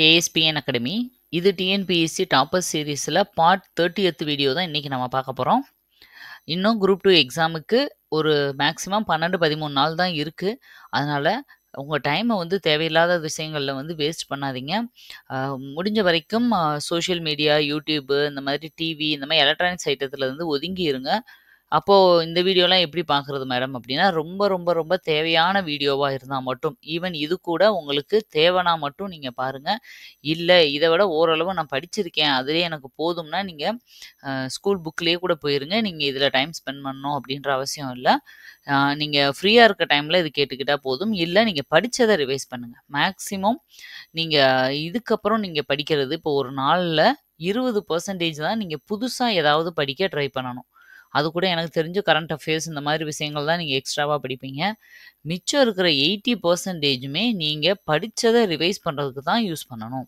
ASPN academy. இது TNPSC topper சீரீஸில் part 30th video தான் இன்றைக்கி நம்ம பார்க்க போகிறோம். இன்னும் குரூப் 2 எக்ஸாமுக்கு ஒரு மேக்ஸிமம் 12-13 நாள் தான் இருக்குது. அதனால் உங்கள் டைமை வந்து தேவையில்லாத விஷயங்களில் வந்து வேஸ்ட் பண்ணாதீங்க. முடிஞ்ச வரைக்கும் சோஷியல் மீடியா, யூடியூப்பு, இந்த மாதிரி டிவி, இந்த மாதிரி எலக்ட்ரானிக்ஸ் ஐட்டத்தில் இருந்து ஒதுங்கி இருங்க. அப்போது இந்த வீடியோலாம் எப்படி பார்க்குறது மேடம் அப்படின்னா, ரொம்ப ரொம்ப ரொம்ப தேவையான வீடியோவாக இருந்தால் மட்டும், ஈவன் இது கூட உங்களுக்கு தேவைனா மட்டும் நீங்கள் பாருங்கள். இல்லை இதை விட ஓரளவு நான் படிச்சிருக்கேன், அதுலேயே எனக்கு போதும்னா நீங்கள் ஸ்கூல் புக்லேயே கூட போயிருங்க. நீங்கள் இதில் டைம் ஸ்பெண்ட் பண்ணணும் அப்படின்ற அவசியம் இல்லை. நீங்கள் ஃப்ரீயாக இருக்க டைமில் இது கேட்டுக்கிட்டால் போதும். இல்லை நீங்கள் படித்ததை ரிவைஸ் பண்ணுங்கள். மேக்ஸிமம் நீங்கள் இதுக்கப்புறம் நீங்கள் படிக்கிறது இப்போ ஒரு நாளில் 20% தான் நீங்கள் புதுசாக ஏதாவது படிக்க ட்ரை பண்ணணும். அது கூட எனக்கு தெரிஞ்சு கரண்ட் அஃபேர்ஸ் இந்த மாதிரி விஷயங்கள் தான் நீங்கள் எக்ஸ்ட்ராவாக படிப்பீங்க. மிச்சம் இருக்கிற 80%மே நீங்கள் படித்ததை ரிவைஸ் பண்ணுறதுக்கு தான் யூஸ் பண்ணணும்.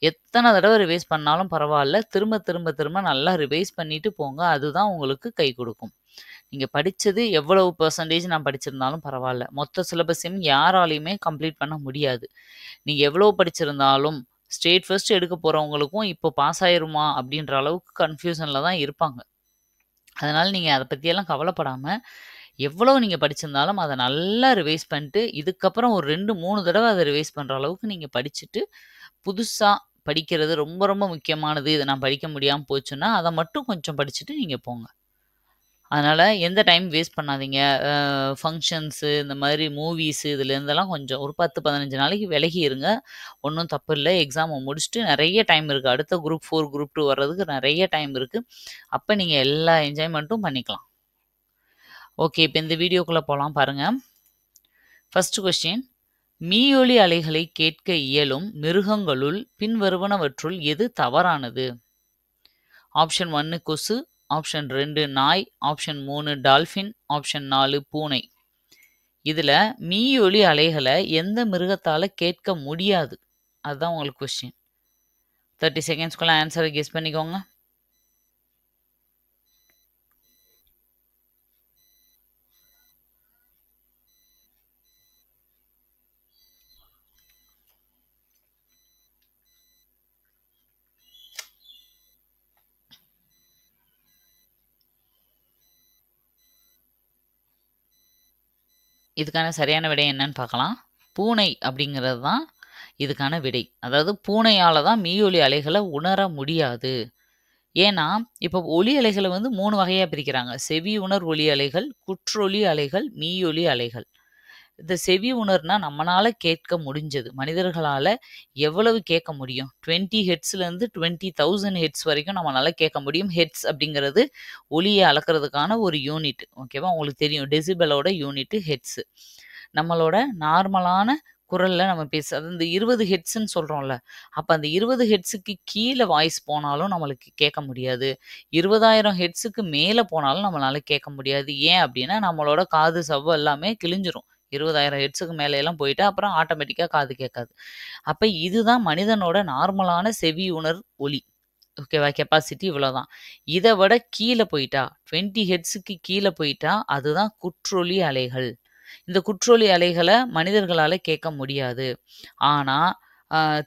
எத்தனை தடவை ரிவைஸ் பண்ணாலும் பரவாயில்ல, திரும்ப திரும்ப திரும்ப நல்லா ரிவைஸ் பண்ணிட்டு போங்க. அதுதான் உங்களுக்கு கை கொடுக்கும். நீங்கள் படித்தது எவ்வளவு பெர்சன்டேஜ் நான் படிச்சிருந்தாலும் பரவாயில்ல, மொத்த சிலபஸையும் யாராலையுமே கம்ப்ளீட் பண்ண முடியாது. நீங்கள் எவ்வளோ படிச்சிருந்தாலும் ஸ்டேட் ஃபர்ஸ்ட் எடுக்க போகிறவங்களுக்கும் இப்போ பாஸ் ஆயிருமா அப்படின்ற அளவுக்கு கன்ஃபியூஷனில் தான் இருப்பாங்க. அதனால் நீங்கள் அதை பற்றியெல்லாம் கவலைப்படாமல், எவ்வளோ நீங்கள் படிச்சிருந்தாலும் அதை நல்லா ரிவைஸ் பண்ணிட்டு, இதுக்கப்புறம் ஒரு 2-3 தடவை அதை ரிவைஸ் பண்ணுற அளவுக்கு நீங்கள் படிச்சுட்டு, புதுசாக படிக்கிறது ரொம்ப ரொம்ப முக்கியமானது, இதை நான் படிக்க முடியாமல் போச்சுன்னா அதை மட்டும் கொஞ்சம் படிச்சுட்டு நீங்கள் போங்க. அதனால் எந்த டைம் வேஸ்ட் பண்ணாதீங்க. ஃபங்க்ஷன்ஸு, இந்த மாதிரி மூவிஸு, இதுலேருந்தெல்லாம் கொஞ்சம் ஒரு 10-15 நாளைக்கு விலகி இருங்க. ஒன்றும் தப்பு இல்லை. எக்ஸாமை முடிச்சுட்டு நிறைய டைம் இருக்குது. அடுத்த குரூப் 4, குரூப் 2 வர்றதுக்கு நிறைய டைம் இருக்குது. அப்போ நீங்கள் எல்லா என்ஜாய்மெண்ட்டும் பண்ணிக்கலாம். ஓகே, இப்போ இந்த வீடியோக்குள்ளே போகலாம் பாருங்கள். ஃபர்ஸ்ட் கொஸ்டின், மீயொலி அலைகளை கேட்க இயலும் மிருகங்களுள் பின்வருவனவற்றுள் எது தவறானது? ஆப்ஷன் 1 கொசு, ஆப்ஷன் 2 நாய், ஆப்ஷன் 3 டால்ஃபின், ஆப்ஷன் 4 பூனை. இதில் மீயொலி அலைகளை எந்த மிருகத்தால் கேட்க முடியாது? அதுதான் உங்களுக்கு கொஸ்டின். 30 செகண்ட்ஸ்க்குள்ள ஆன்சரை கெஸ் பண்ணிக்கோங்க. இதுக்கான சரியான விடை என்னன்னு பார்க்கலாம். பூனை அப்படிங்கிறது தான் இதுக்கான விடை. அதாவது பூனையால் தான் மீயொலி அலைகளை உணர முடியாது. ஏன்னா இப்போ ஒலி அலைகளை வந்து 3 வகையாக பிரிக்கிறாங்க. செவி உணர் ஒலி அலைகள், குற்றொலி அலைகள், மீயொலி அலைகள். இந்த செவி உணர்னா நம்மளால கேட்க முடிஞ்சது. மனிதர்களால் எவ்வளவு கேட்க முடியும்? 20 ஹெட்ஸ்லேருந்து 20,000 ஹெட்ஸ் வரைக்கும் நம்மளால கேட்க முடியும். ஹெட்ஸ் அப்படிங்கிறது ஒலியை அளக்கிறதுக்கான ஒரு யூனிட். ஓகேவா? உங்களுக்கு தெரியும், டெசிபலோட யூனிட் ஹெட்ஸு. நம்மளோட நார்மலான குரலில் நம்ம அது இந்த 20 ஹெட்ஸ்ன்னு சொல்கிறோம்ல, அப்போ அந்த 20 ஹெட்ஸுக்கு கீழே வாய்ஸ் போனாலும் நம்மளுக்கு கேட்க முடியாது. 20,000 ஹெட்ஸுக்கு மேலே போனாலும் நம்மளால கேட்க முடியாது. ஏன் அப்படின்னா நம்மளோட காது சவ்வு எல்லாமே கிழிஞ்சிரும். 20,000 ஹெட்ஸுக்கு மேலேலாம் போயிட்டா அப்புறம் ஆட்டோமேட்டிக்காக காது கேட்காது. அப்போ இதுதான் மனிதனோட நார்மலான செவி உணர் ஒலி. ஓகேவா? கெப்பாசிட்டி இவ்வளோதான். இதை விட கீழே போயிட்டா 20 ஹெட்ஸுக்கு கீழே போயிட்டா அதுதான் குற்றொலி அலைகள். இந்த குற்றொலி அலைகளை மனிதர்களால் கேட்க முடியாது. ஆனால்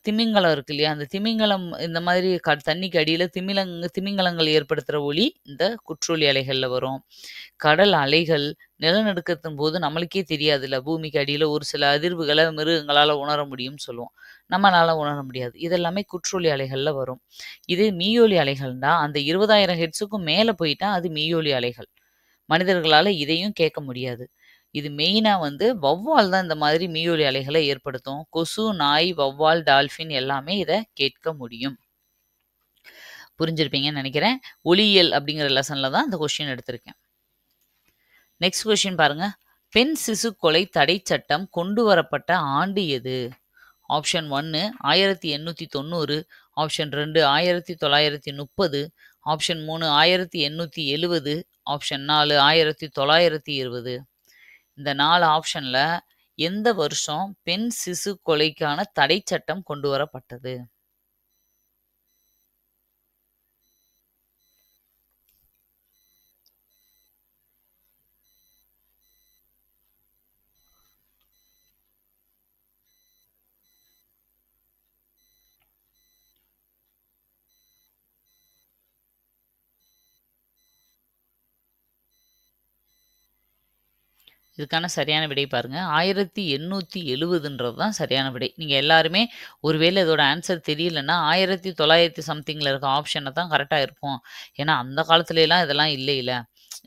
திமிங்கலம் இருக்கு இல்லையா, அந்த திமிங்கலம் இந்த மாதிரி தண்ணிக்கு அடியில் திமிங்கலங்கள் ஏற்படுத்துகிற ஒலி இந்த குற்றொலி அலைகளில் வரும். கடல் அலைகள், நிலநடுக்கத்தின் போது நம்மளுக்கே தெரியாதுல்ல, பூமிக்கு அடியில் ஒரு சில அதிர்வுகளை மிருகங்களால் உணர முடியும்னு சொல்லுவோம். நம்மளால் உணர முடியாது. இதெல்லாமே குற்றொலி அலைகளில் வரும். இது மீயொலி அலைகள்னா அந்த 20,000 ஹெட்ஸுக்கும் மேலே போயிட்டா அது மீயொலி அலைகள். மனிதர்களால் இதையும் கேட்க முடியாது. இது மெயினாக வந்து வௌவால் தான் இந்த மாதிரி மீயொலி அலைகளை ஏற்படுத்தும். கொசு, நாய், வௌவால், டால்ஃபின் எல்லாமே இதை கேட்க முடியும். புரிஞ்சிருப்பீங்கன்னு நினைக்கிறேன். ஒலியியல் அப்படிங்கிற லெசனில் தான் இந்த கொஸ்டின் எடுத்திருக்கேன். நெக்ஸ்ட் கொஸ்டின் பாருங்க. பெண் சிசு கொலை தடை சட்டம் கொண்டு வரப்பட்ட ஆண்டு எது? Option 1 1890, option 2 1930, option 3 1870, option 4 1920. இந்த 4 ஆப்ஷன்ல எந்த வருஷம் பெண் சிசு கொலைக்கான தடை சட்டம் கொண்டு வரப்பட்டது? இதுக்கான சரியான விடை பாருங்க. 1870ன்றது தான் சரியான விடை. நீங்க எல்லாருமே ஒருவேளை இதோட ஆன்சர் தெரியலன்னா, 1900 சம்திங்ல இருக்க ஆப்ஷன தான் கரெக்ட்டா இருக்கும். ஏன்னா, அந்த காலத்துலலாம் இதெல்லாம் இல்லைல்ல.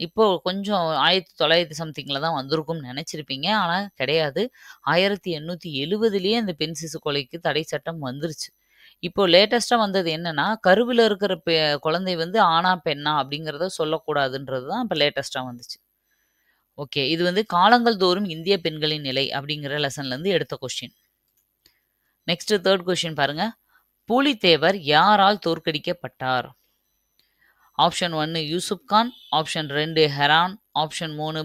இப்போ கொஞ்சம் 1900 சம்திங்ல தான் வந்திருக்கும்னு நெனச்சிருப்பீங்க. ஆனா கிடையாது. 1870லயே இந்த பெண் சிசு கொலைக்கு தடை சட்டம் வந்துருச்சு. இப்போ லேட்டஸ்ட்டா வந்தது என்னன்னா, கருவில இருக்கிற குழந்தை வந்து ஆணா, பெண்ணா அப்படிங்கிறத சொல்லக்கூடாதுன்றது தான் இப்ப லேட்டஸ்ட்டா வந்துச்சு. ஓகே. இது வந்து காலங்கள் தோறும் இந்திய பெண்களின் நிலை அப்படிங்கிற லெசன்லேருந்து எடுத்த கொஸ்டின். நெக்ஸ்ட் 3 கொஸ்டின் பாருங்க. பூலித்தேவர் யாரால் தோற்கடிக்கப்பட்டார்? Option 1 Yusuf Khan, option 2 Heron, option 3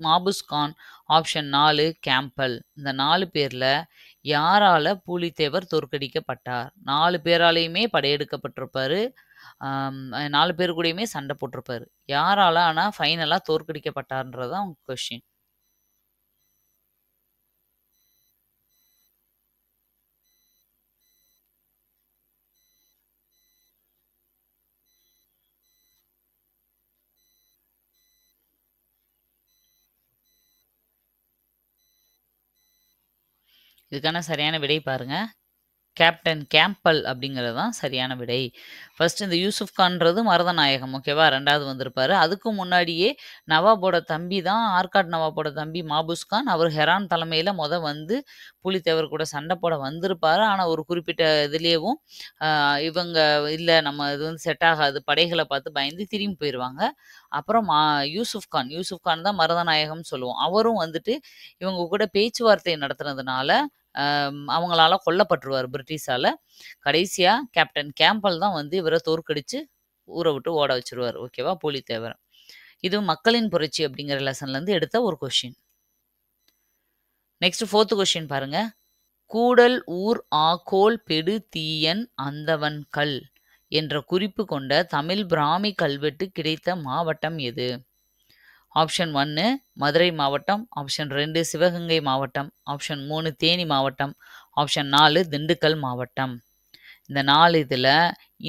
Mahfuz Khan, option 4 Campbell. இந்த 4 பேர்ல யாரால பூலித்தேவர் தோற்கடிக்கப்பட்டார்? 4 பேராலயுமே படையெடுக்கப்பட்டிருப்பாரு. 4 பேர் கூடயுமே சண்டை போட்டிருப்பாரு. யாரால ஆனா ஃபைனலா தோற்கடிக்கப்பட்டார்ன்றது தான் உங்க கொஸ்டின். இதுக்கான சரியான விடை பாருங்க. கேப்டன் கேம்பல் அப்படிங்கிறது தான் சரியான விடை. ஃபர்ஸ்ட் இந்த யூசுப் கான்றது மருதநாயகம் ஓகேவா? 2வது வந்திருப்பாரு. அதுக்கு முன்னாடியே நவாபோட தம்பி தான் ஆர்காட் நவாபோட தம்பி மாபுஸ் கான். அவர் ஹெரான் தலைமையில வந்து புலித்தேவர் கூட சண்டை போட வந்திருப்பாரு. ஆனா ஒரு குறிப்பிட்ட இதுலயேவும் இவங்க இல்ல நம்ம இது வந்து செட் ஆகாது. படைகள பார்த்து பயந்து திரும்பி போயிருவாங்க. அப்புறம் யூசுப் கான் தான் மருதநாயகம்னு சொல்லுவோம். அவரும் வந்துட்டு இவங்க கூட பேச்சுவார்த்தை நடத்துனதுனால அவங்களால கொல்லப்பட்டுருவாரு பிரிட்டிஷால. கடைசியா கேப்டன் கேம்பல் தான் வந்து இவர தோற்கடிச்சு ஊர விட்டு ஓட வச்சுருவாரு. ஓகேவா? பூலித்தேவர. இது மக்களின் புரட்சி அப்படிங்கிற லெசன்லேருந்து எடுத்த ஒரு கொஸ்டின். நெக்ஸ்ட் 4th கொஸ்டின் பாருங்க. கூடல் ஊர் ஆகோல் பெடு தீயன் அந்தவன் கல் என்ற குறிப்பு கொண்ட தமிழ் பிராமி கல்வெட்டு கிடைத்த மாவட்டம் எது? ஆப்ஷன் 1 மதுரை மாவட்டம், ஆப்ஷன் 2 சிவகங்கை மாவட்டம், ஆப்ஷன் 3 தேனி மாவட்டம், ஆப்ஷன் 4 திண்டுக்கல் மாவட்டம். இந்த 4 இதுல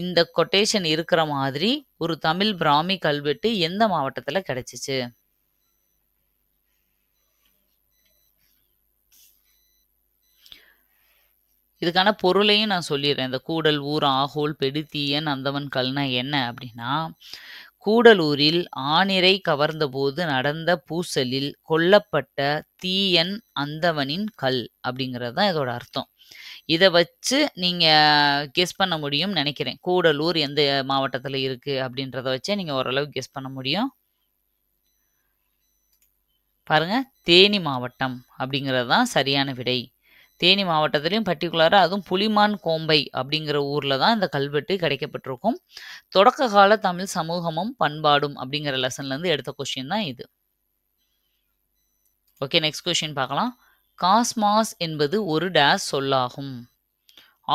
இந்த கொட்டேஷன் இருக்கிற மாதிரி ஒரு தமிழ் பிராமி கல்வெட்டு எந்த மாவட்டத்துல கிடைச்சிச்சு? இதுக்கான பொருளையும் நான் சொல்லிடுறேன். இந்த கூடல் ஊர் ஆகோல் பெடு தீயன் அந்தவன் கல்னா என்ன அப்படின்னா, கூடலூரில் ஆணிரை கவர்ந்தபோது நடந்த பூசலில் கொல்லப்பட்ட தீயன் அந்தவனின் கல் அப்படிங்கிறது தான் இதோட அர்த்தம். இத வச்சு நீங்க கெஸ் பண்ண முடியும்னு நெனைக்கிறேன். கூடலூர் எந்த மாவட்டத்துல இருக்கு அப்படின்றத வச்சே நீங்க ஓரளவு கெஸ் பண்ண முடியும். பாருங்க, தேனி மாவட்டம் அப்படிங்கிறது தான் சரியான விடை. தேனி மாவட்டத்திலயும் பர்ட்டிகுலரா அதுவும் புலிமான் கோம்பை அப்படிங்கிற ஊர்ல தான் இந்த கல்வெட்டு கிடைக்கப்பட்டிருக்கும். தொடக்க கால தமிழ் சமூகமும் பண்பாடும் அப்படிங்கிற லெசன்ல இருந்து எடுத்த கொஸ்டின் தான் இது. ஓகே, நெக்ஸ்ட் கொஸ்டின் பார்க்கலாம். காஸ்மாஸ் என்பது ஒரு டேஸ் சொல்லாகும்.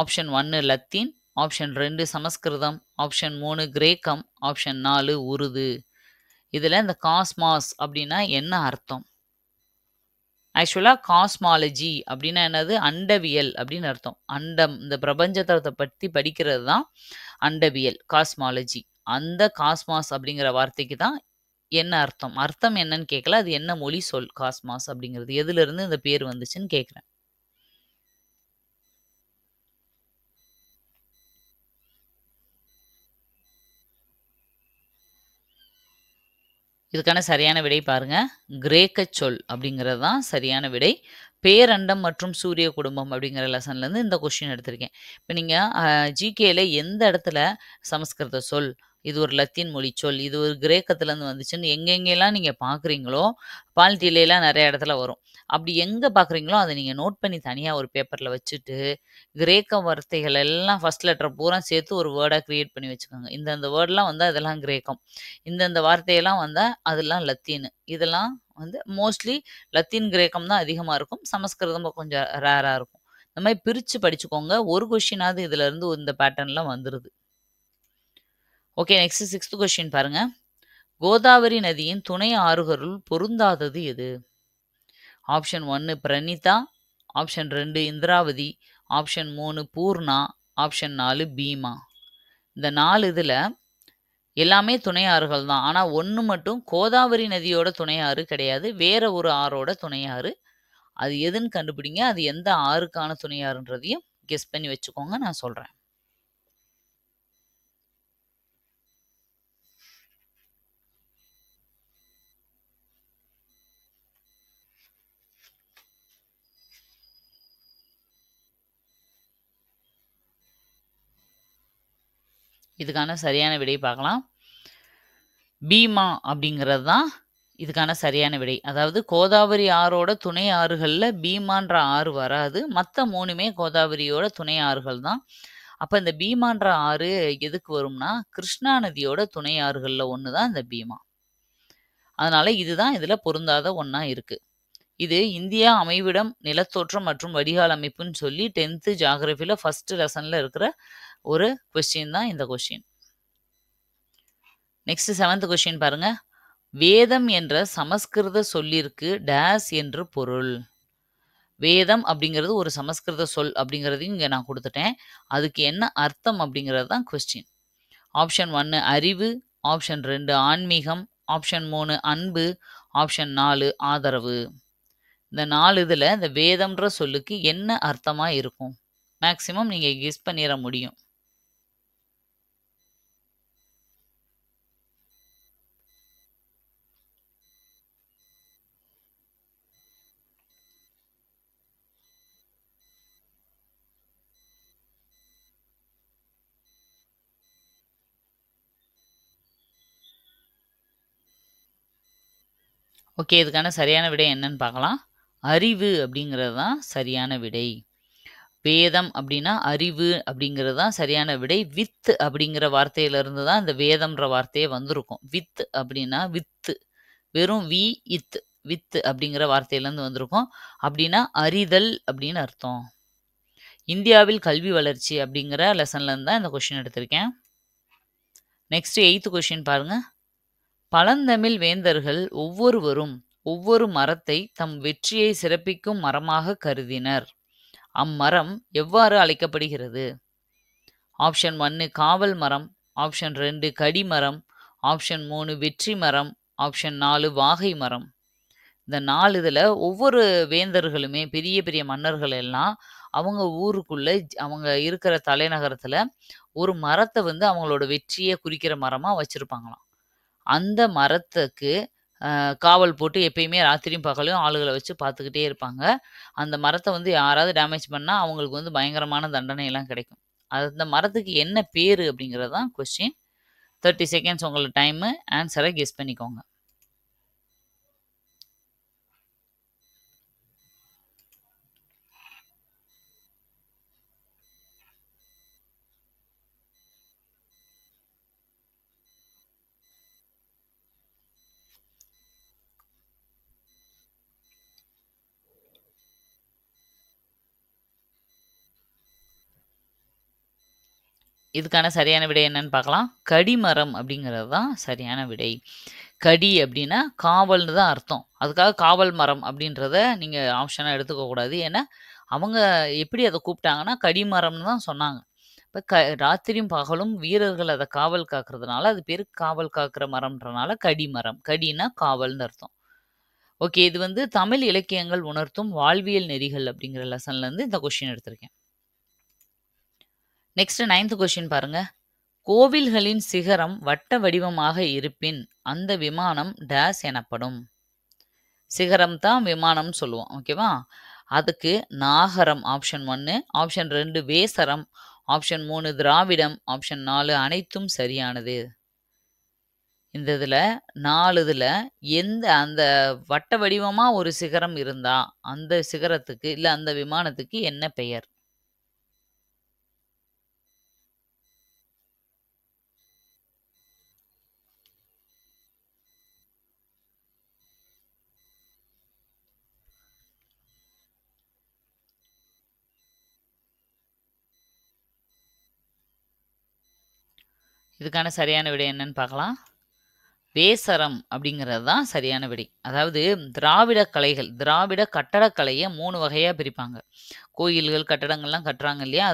ஆப்ஷன் 1 லத்தீன், ஆப்ஷன் 2 சமஸ்கிருதம், ஆப்ஷன் 3 கிரேக்கம், ஆப்ஷன் 4 உருது. இதுல இந்த காஸ்மாஸ் அப்படின்னா என்ன அர்த்தம்? ஆக்சுவலா காஸ்மாலஜி அப்படின்னா என்னது? அண்டவியல் அப்படின்னு அர்த்தம். அண்டம், இந்த பிரபஞ்சத்தை பத்தி படிக்கிறது தான் அண்டவியல், காஸ்மாலஜி. அந்த காஸ்மாஸ் அப்படிங்கிற வார்த்தைக்கு தான் என்ன அர்த்தம்? அர்த்தம் என்னன்னு கேட்கல. அது என்ன மொழி சொல் காஸ்மாஸ் அப்படிங்கிறது? எதுல இருந்து இந்த பேர் வந்துச்சுன்னு கேட்கிறேன். இதுக்கான சரியான விடை பாருங்க. கிரேக்க சொல் அப்படிங்கிறது தான் சரியான விடை. பேரண்டம் மற்றும் சூரிய குடும்பம் அப்படிங்கிற லெசன்லேருந்து இந்த கொஸ்டின் எடுத்திருக்கேன். இப்போ நீங்கள் ஜிகேல எந்த இடத்துல சமஸ்கிருத சொல், இது ஒரு லத்தீன் மொழி சொல், இது ஒரு கிரேக்கத்துலேருந்து வந்துச்சுன்னு எங்கெங்கெல்லாம் நீங்கள் பார்க்குறீங்களோ, பாலிட்டியிலாம் நிறைய இடத்துல வரும். அப்படி எங்கே பார்க்குறீங்களோ அதை நீங்கள் நோட் பண்ணி தனியாக ஒரு பேப்பரில் வச்சுட்டு, கிரேக்க வார்த்தைகள் எல்லாம் ஃபர்ஸ்ட் லெட்டரை பூரா சேர்த்து ஒரு வேர்டாக கிரியேட் பண்ணி வச்சுக்கோங்க. இந்தந்த வேர்ட்லாம் வந்தால் அதெல்லாம் கிரேக்கம், இந்தந்த வார்த்தையெல்லாம் வந்தால் அதெல்லாம் லத்தீனு. இதெல்லாம் வந்து மோஸ்ட்லி லத்தீன் கிரேக்கம் தான் அதிகமாக இருக்கும். சமஸ்கிருதம் கொஞ்சம் ரேராக இருக்கும். இந்த மாதிரி பிரித்து படிச்சுக்கோங்க. ஒரு கொஸ்டினாவது இதுல இருந்து இந்த பேட்டர்ன்ல வந்துருது. ஓகே, நெக்ஸ்ட் 6th கொஸ்டின் பாருங்க. கோதாவரி நதியின் துணை ஆறுகளுள் பொருந்தாதது எது? Option 1 Pranhita, option 2 Indravati, option 3 Purna, option 4 Bhima. இந்த 4 இதுல எல்லாமே துணை ஆறுகள் தான். ஆனா ஒண்ணு மட்டும் கோதாவரி நதியோட துணை ஆறு கிடையாது. வேற ஒரு ஆறோட துணை ஆறு. அது எதுன்னு கண்டுபிடிங்க. அது எந்த ஆறுக்கான துணை ஆறுன்றதையும் கெஸ் பண்ணி வச்சுக்கோங்க. நான் சொல்றேன். இதுக்கான சரியான விடை பார்க்கலாம். பீமா அப்படிங்கிறது தான் இதுக்கான சரியான விடை. அதாவது கோதாவரி ஆறோட துணை ஆறுகள்ல பீமான்ற ஆறு வராது. மத்த 3மே கோதாவரியோட துணை ஆறுகள் தான். அப்ப இந்த பீமான்ற ஆறு எதுக்கு வரும்னா, கிருஷ்ணா நதியோட துணை ஆறுகள்ல ஒண்ணு தான் இந்த பீமா. அதனால இதுதான் இதுல பொருந்தாத ஒண்ணா இருக்கு. இது இந்தியா அமைவிடம், நிலத்தோற்றம் மற்றும் வடிகால் அமைப்புன்னு சொல்லி 10th ஜியோகிராஃபில ஃபர்ஸ்ட் லெசன்ல இருக்கிற ஒரு கொஸ்டின் தான் இந்த கொஸ்டின். நெக்ஸ்ட் 7th கொஸ்டின் பாருங்க. வேதம் என்ற சமஸ்கிருத சொல்லிற்கு டேஸ் என்று பொருள். வேதம் அப்படிங்கிறது ஒரு சமஸ்கிருத சொல் அப்படிங்கிறதையும் இங்க நான் கொடுத்துட்டேன். அதுக்கு என்ன அர்த்தம் அப்படிங்கிறது தான் கொஸ்டின். ஆப்ஷன் 1 அறிவு, ஆப்ஷன் 2 ஆன்மீகம், ஆப்ஷன் 3 அன்பு, ஆப்ஷன் 4 ஆதரவு. இந்த 4 இதுல இந்த வேதம்ன்ற சொல்லுக்கு என்ன அர்த்தமா இருக்கும்? மேக்ஸிமம் நீங்க கெஸ் பண்ணிட முடியும். ஓகே, இதுக்கான சரியான விடை என்னன்னு பார்க்கலாம். அறிவு அப்படிங்கிறது தான் சரியான விடை. வேதம் அப்படின்னா அறிவு அப்படிங்கிறது தான் சரியான விடை. வித் அப்படிங்கிற வார்த்தையிலிருந்து தான் இந்த வேதம்ன்ற வார்த்தையே வந்திருக்கும். வித் அப்படின்னா வித்து, வெறும் வி இத், வித் அப்படிங்கிற வார்த்தையிலேருந்து வந்திருக்கும். அப்படின்னா அறிதல் அப்படின்னு அர்த்தம். இந்தியாவில் கல்வி வளர்ச்சி அப்படிங்கிற லெசன்லேருந்து தான் இந்த கொஸ்டின் எடுத்திருக்கேன். நெக்ஸ்ட் 8th கொஸ்டின் பாருங்க. பழந்தமிழ் வேந்தர்கள் ஒவ்வொருவரும் ஒவ்வொரு மரத்தை தம் வெற்றியை சிறப்பிக்கும் மரமாக கருதினர். அம்மரம் எவ்வாறு அழைக்கப்படுகிறது? ஆப்ஷன் 1 காவல் மரம், ஆப்ஷன் 2 கடி மரம், ஆப்ஷன் 3 வெற்றி மரம், ஆப்ஷன் 4 வாகை மரம். இந்த 4 இதுல ஒவ்வொரு வேந்தர்களுமே பெரிய பெரிய மன்னர்கள் எல்லாம் அவங்க ஊருக்குள்ள அவங்க இருக்கிற தலைநகரத்துல ஒரு மரத்தை வந்து அவங்களோட வெற்றியை குறிக்கிற மரமா வச்சிருப்பாங்களாம். அந்த மரத்துக்கு காவல் போட்டு எப்பயுமே ராத்திரியும் பகலும் ஆளுகளை வச்சு பார்த்துக்கிட்டே இருப்பாங்க. அந்த மரத்தை வந்து யாராவது டேமேஜ் பண்ணா அவங்களுக்கு வந்து பயங்கரமான தண்டனை எல்லாம் கிடைக்கும். அந்த மரத்துக்கு என்ன பேரு அப்படிங்கிறது தான் கொஸ்டின். 30 செகண்ட்ஸ் உங்களுக்கு டைமு. ஆன்சரை கெஸ் பண்ணிக்கோங்க. இதுக்கான சரியான விடை என்னன்னு பார்க்கலாம். கடிமரம் அப்படிங்கிறது தான் சரியான விடை. கடி அப்படின்னா காவல்னு தான் அர்த்தம். அதுக்காக காவல் மரம் அப்படின்றத நீங்க ஆப்ஷனா எடுத்துக்க கூடாது. ஏன்னா அவங்க எப்படி அதை கூப்பிட்டாங்கன்னா கடிமரம்னு தான் சொன்னாங்க. இப்போ ராத்திரியும் பகலும் வீரர்கள் அதை காவல் காக்கிறதுனால அது பேர் காவல் காக்கிற மரம்ன்றனால கடிமரம். கடினா காவல்னு அர்த்தம். ஓகே, இது வந்து தமிழ் இலக்கியங்கள் உணர்த்தும் வாழ்வியல் நெறிகள் அப்படிங்கிற லெசன்ல இருந்து இந்த கொஸ்டின் எடுத்திருக்கேன். நெக்ஸ்ட் 9th கொஸ்டின் பாருங்க. கோவில்களின் சிகரம் வட்ட வடிவமாக இருப்பின் அந்த விமானம் டேஸ் எனப்படும். சிகரம் தான் விமானம் சொல்லுவோம். ஓகேவா? அதுக்கு நாகரம் ஆப்ஷன் 1, ஆப்ஷன் 2 வேசரம், ஆப்ஷன் 3 திராவிடம், ஆப்ஷன் 4 அனைத்தும் சரியானது. இந்த இதுல 4 இதுல எந்த அந்த வட்ட வடிவமா ஒரு சிகரம் இருந்தா அந்த சிகரத்துக்கு இல்ல அந்த விமானத்துக்கு என்ன பெயர்? இதுக்கான சரியான விடை என்னன்னு பார்க்கலாம். வேசரம் அப்படிங்கிறது தான் சரியான விடை. அதாவது திராவிட கலைகள், திராவிட கட்டடக்கலையை 3 வகையா பிரிப்பாங்க. கோயில்கள், கட்டடங்கள்லாம் கட்டுறாங்க இல்லையா?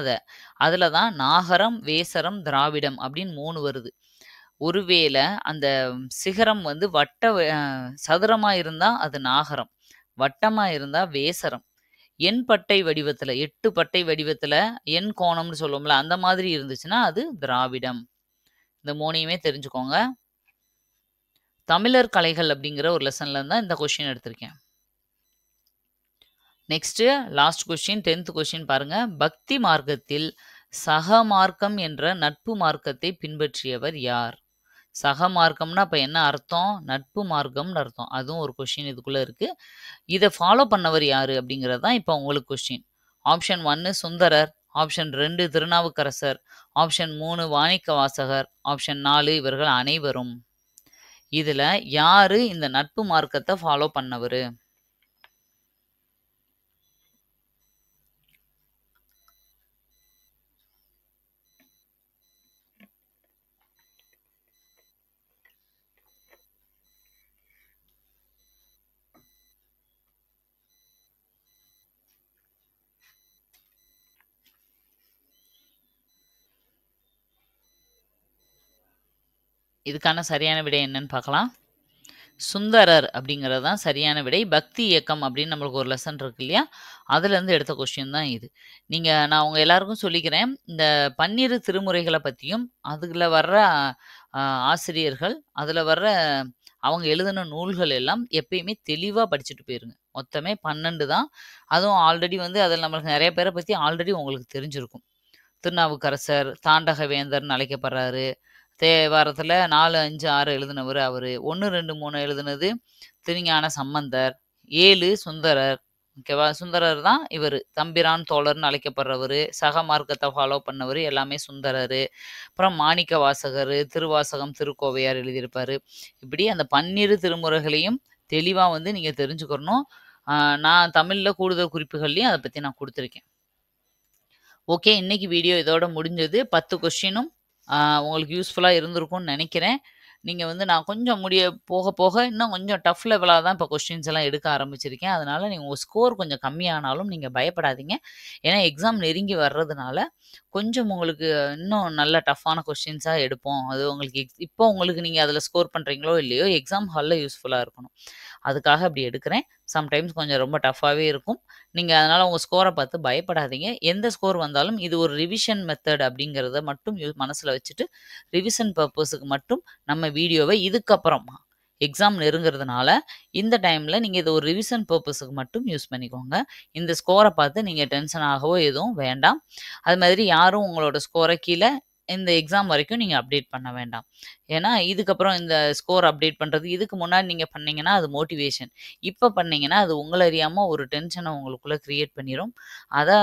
அதில் தான் நாகரம், வேசரம், திராவிடம் அப்படின்னு 3 வருது. ஒருவேளை அந்த சிகரம் வந்து சதுரமா இருந்தா அது நாகரம், வட்டமா இருந்தா வேசரம், எண் பட்டை வடிவத்துல 8 பட்டை வடிவத்துல எண் கோணம்னு சொல்லுவோம்ல, அந்த மாதிரி இருந்துச்சுன்னா அது திராவிடம். இந்த 3யுமே தெரிஞ்சுக்கோங்க. தமிழர் கலைகள் அப்படிங்கிற ஒரு லெசன்ல இருந்து தான் இந்த கொஸ்டின் எடுத்திருக்கேன். Next last question 10th question பாருங்க. பக்தி மார்க்கத்தில் சகமார்க்கம் என்ற நட்பு மார்க்கத்தை பின்பற்றியவர் யார்? சகமார்க்கம்னா அப்ப என்ன அர்த்தம்? நட்பு மார்க்கம்னு அர்த்தம். அதுவும் ஒரு கொஸ்டின் இதுக்குள்ள இருக்கு. இதை ஃபாலோ பண்ணவர் யாரு அப்படிங்கிறது தான் இப்போ உங்களுக்கு question. Option 1 Sundarar, option 2 Thirunavukkarasar, option 3 Manikkavasagar, option 4 இவர்கள் அனைவரும். இதுல யாரு இந்த நட்பு மார்க்கத்தை ஃபாலோ பண்ணவரு? இதுக்கான சரியான விடை என்னன்னு பார்க்கலாம். சுந்தரர் அப்படிங்கிறது தான் சரியான விடை. பக்தி இயக்கம் அப்படின்னு நம்மளுக்கு ஒரு லெசன் இருக்கு இல்லையா, அதுலேருந்து எடுத்த கொஸ்டின் தான் இது. நான் உங்க எல்லாருக்கும் சொல்லிக்கிறேன், இந்த 12 திருமுறைகளை பற்றியும் அதில் வர்ற ஆசிரியர்கள், அதில் வர்ற அவங்க எழுதின நூல்கள் எல்லாம் எப்பயுமே தெளிவாக படிச்சுட்டு போயிருங்க. மொத்தமே 12 தான். அதுவும் ஆல்ரெடி வந்து அதில் நம்மளுக்கு நிறைய பேரை பற்றி ஆல்ரெடி உங்களுக்கு தெரிஞ்சிருக்கும். திருநாவுக்கரசர் தாண்டக வேந்தர்னு அழைக்கப்படுறாரு. தேவாரத்தில் 4, 5, 6 எழுதினவர் அவரு. 1, 2, 3 எழுதினது திருஞான சம்பந்தர். 7 சுந்தரர். ஓகேவா? சுந்தரர் தான் இவர் தம்பிரான் தோழர்னு அழைக்கப்படுறவர். சக மார்க்கத்தை ஃபாலோ பண்ணவர் எல்லாமே சுந்தரர். அப்புறம் மாணிக்க வாசகர், திருவாசகம், திருக்கோவையார் எழுதியிருப்பாரு. இப்படி அந்த 12 திருமுறைகளையும் தெளிவாக வந்து நீங்கள் தெரிஞ்சுக்கணும். நான் தமிழில் கூடுதல் குறிப்புகள்லையும் அதை பற்றி நான் கொடுத்துருக்கேன். ஓகே, இன்னைக்கு வீடியோ இதோட முடிஞ்சது. 10 கொஸ்டினும் உங்களுக்கு யூஸ்ஃபுல்லாக இருந்திருக்கும்னு நினைக்கிறேன். நீங்கள் வந்து நான் கொஞ்சம் போக போக இன்னும் கொஞ்சம் டஃப் லெவலாக தான் இப்போ கொஸ்டின்ஸ் எல்லாம் எடுக்க ஆரம்பிச்சிருக்கேன். அதனால நீங்கள் உங்கள் ஸ்கோர் கொஞ்சம் கம்மியானாலும் நீங்கள் பயப்படாதீங்க. ஏன்னா எக்ஸாம் நெருங்கி வர்றதுனால கொஞ்சம் உங்களுக்கு இன்னும் நல்ல டஃப்பான கொஸ்டின்ஸாக எடுப்போம். அது உங்களுக்கு இப்போ உங்களுக்கு நீங்கள் அதில் ஸ்கோர் பண்ணுறீங்களோ இல்லையோ, எக்ஸாம் ஹாலில் யூஸ்ஃபுல்லாக இருக்கணும். அதுக்காக அப்படி எடுக்கிறேன். சம்டைம்ஸ் கொஞ்சம் ரொம்ப டஃப்பாகவே இருக்கும். நீங்கள் அதனால் உங்கள் ஸ்கோரை பார்த்து பயப்படாதீங்க. எந்த ஸ்கோர் வந்தாலும் இது ஒரு ரிவிஷன் மெத்தட் அப்படிங்கிறத மட்டும் மனசில் வச்சுட்டு, ரிவிஷன் பர்பஸுக்கு மட்டும் நம்ம வீடியோவை இதுக்கப்புறம் எக்ஸாம் நெருங்கிறதுனால இந்த டைமில் நீங்கள் இது ஒரு ரிவிஷன் பர்பஸுக்கு மட்டும் யூஸ் பண்ணிக்கோங்க. இந்த ஸ்கோரை பார்த்து நீங்கள் டென்ஷன் ஆகவோ எதுவும் வேண்டாம். அது மாதிரி யாரும் உங்களோட ஸ்கோரை கீழே இந்த எக்ஸாம் வரைக்கும் நீங்கள் அப்டேட் பண்ண வேண்டாம். ஏன்னா இதுக்கப்புறம் இந்த ஸ்கோர் அப்டேட் பண்ணுறது, இதுக்கு முன்னாடி நீங்கள் பண்ணீங்கன்னா அது மோட்டிவேஷன். இப்போ பண்ணீங்கன்னா அது உங்களை அறியாமல் ஒரு டென்ஷனை உங்களுக்குள்ளே க்ரியேட் பண்ணிடும். அதை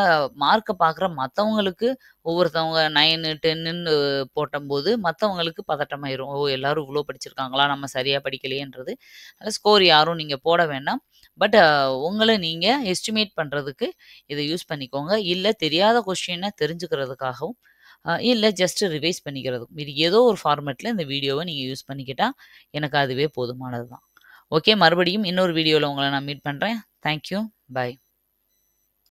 மார்க்கை பார்க்குற மற்றவங்களுக்கு ஒவ்வொருத்தவங்க 9, 10ன்னு போட்டம்போது மற்றவங்களுக்கு பதட்டமாயிரும். ஓ, எல்லாரும் இவ்வளோ படிச்சிருக்காங்களா, நம்ம சரியாக படிக்கலையேன்றது. அதனால் ஸ்கோர் யாரும் நீங்கள் போட வேண்டாம். பட் உங்களை நீங்கள் எஸ்டிமேட் பண்ணுறதுக்கு இதை யூஸ் பண்ணிக்கோங்க. இல்லை தெரியாத கொஸ்டினை தெரிஞ்சுக்கிறதுக்காகவும், இல்லை ஜஸ்ட் ரிவைஸ் பண்ணிக்கிறதுக்கும். இது ஏதோ ஒரு ஃபார்மேட்டில் இந்த வீடியோவை நீங்கள் யூஸ் பண்ணிக்கிட்டால் எனக்கு அதுவே போதுமானது தான். ஓகே, மறுபடியும் இன்னொரு வீடியோவில் உங்களை நான் மீட் பண்ணுறேன். தேங்க்யூ. பை.